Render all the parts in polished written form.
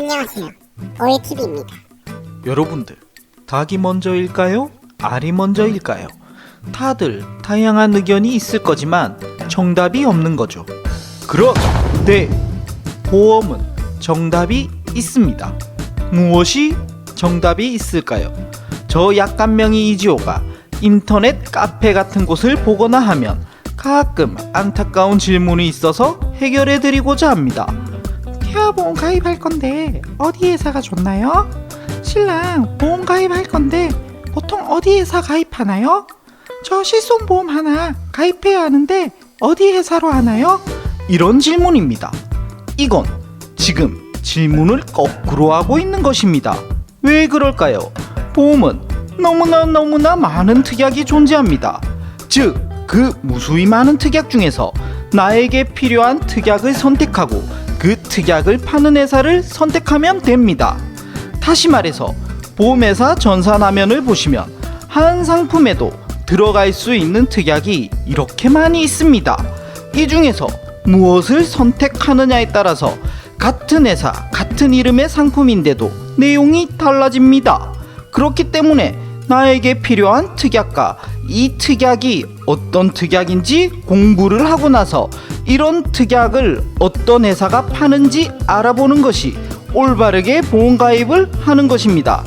안녕하세요. OATV입니다. 여러분들, 닭이 먼저일까요? 알이 먼저일까요? 다들 다양한 의견이 있을 거지만 정답이 없는 거죠. 그런데 보험은 정답이 있습니다. 무엇이 정답이 있을까요? 저 약간명의 이지호가 인터넷 카페 같은 곳을 보거나 하면 가끔 안타까운 질문이 있어서 해결해드리고자 합니다. 태아보험 가입할 건데 어디 회사가 좋나요? 신랑 보험 가입할 건데 보통 어디 회사 가입하나요? 저 실손보험 하나 가입해야 하는데 어디 회사로 하나요? 이런 질문입니다. 이건 지금 질문을 거꾸로 하고 있는 것입니다. 왜 그럴까요? 보험은 너무나 많은 특약이 존재합니다. 즉, 그 무수히 많은 특약 중에서 나에게 필요한 특약을 선택하고 그 특약을 파는 회사를 선택하면 됩니다. 다시 말해서 보험회사 전산화면을 보시면 한 상품에도 들어갈 수 있는 특약이 이렇게 많이 있습니다. 이 중에서 무엇을 선택하느냐에 따라서 같은 회사, 같은 이름의 상품인데도 내용이 달라집니다. 그렇기 때문에 나에게 필요한 특약과 이 특약이 어떤 특약인지 공부를 하고 나서 이런 특약을 어떤 회사가 파는지 알아보는 것이 올바르게 보험 가입을 하는 것입니다.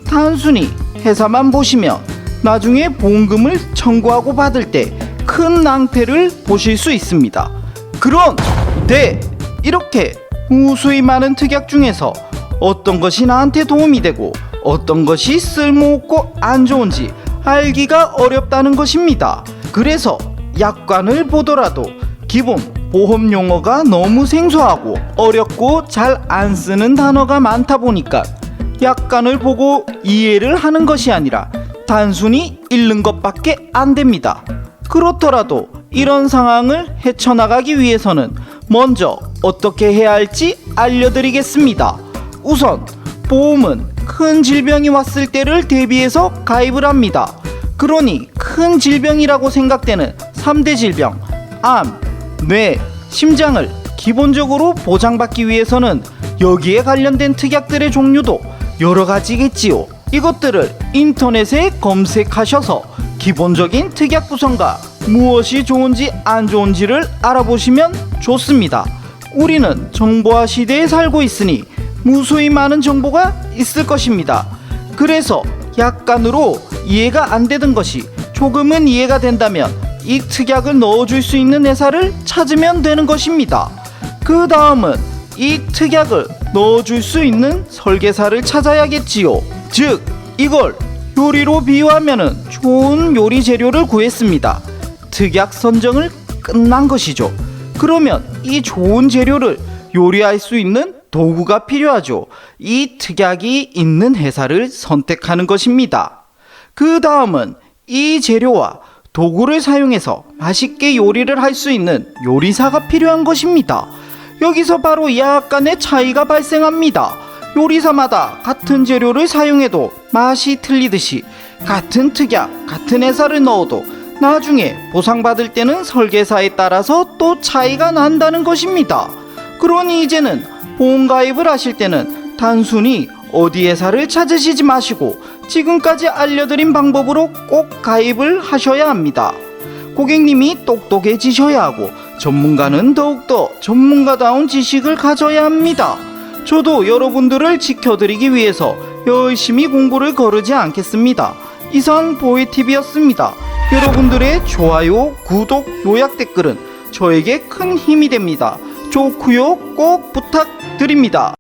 단순히 회사만 보시면 나중에 보험금을 청구하고 받을 때 큰 낭패를 보실 수 있습니다. 그런데 이렇게 무수히 많은 특약 중에서 어떤 것이 나한테 도움이 되고 어떤 것이 쓸모없고 안 좋은지 알기가 어렵다는 것입니다. 그래서 약관을 보더라도 기본 보험 용어가 너무 생소하고 어렵고 잘 안 쓰는 단어가 많다 보니까 약관을 보고 이해를 하는 것이 아니라 단순히 읽는 것밖에 안 됩니다. 그렇더라도 이런 상황을 헤쳐나가기 위해서는 먼저 어떻게 해야 할지 알려드리겠습니다. 우선 보험은 큰 질병이 왔을 때를 대비해서 가입을 합니다. 그러니 큰 질병이라고 생각되는 3대 질병, 암, 뇌, 심장을 기본적으로 보장받기 위해서는 여기에 관련된 특약들의 종류도 여러 가지겠지요. 이것들을 인터넷에 검색하셔서 기본적인 특약 구성과 무엇이 좋은지 안 좋은지를 알아보시면 좋습니다. 우리는 정보화 시대에 살고 있으니 무수히 많은 정보가 있을 것입니다. 그래서 약간으로 이해가 안 되던 것이 조금은 이해가 된다면 이 특약을 넣어줄 수 있는 회사를 찾으면 되는 것입니다. 그 다음은 이 특약을 넣어줄 수 있는 설계사를 찾아야겠지요. 즉, 이걸 요리로 비유하면 좋은 요리 재료를 구했습니다. 특약 선정을 끝난 것이죠. 그러면 이 좋은 재료를 요리할 수 있는 도구가 필요하죠. 이 특약이 있는 회사를 선택하는 것입니다. 그 다음은 이 재료와 도구를 사용해서 맛있게 요리를 할 수 있는 요리사가 필요한 것입니다. 여기서 바로 약간의 차이가 발생합니다. 요리사마다 같은 재료를 사용해도 맛이 틀리듯이 같은 특약, 같은 회사를 넣어도 나중에 보상받을 때는 설계사에 따라서 또 차이가 난다는 것입니다. 그러니 이제는 보험 가입을 하실 때는 단순히 어디 회사를 찾으시지 마시고 지금까지 알려드린 방법으로 꼭 가입을 하셔야 합니다. 고객님이 똑똑해지셔야 하고 전문가는 더욱더 전문가다운 지식을 가져야 합니다. 저도 여러분들을 지켜드리기 위해서 열심히 공부를 거르지 않겠습니다. 이상 보이TV였습니다. 여러분들의 좋아요, 구독, 요약 댓글은 저에게 큰 힘이 됩니다. 좋고요, 꼭 부탁드립니다.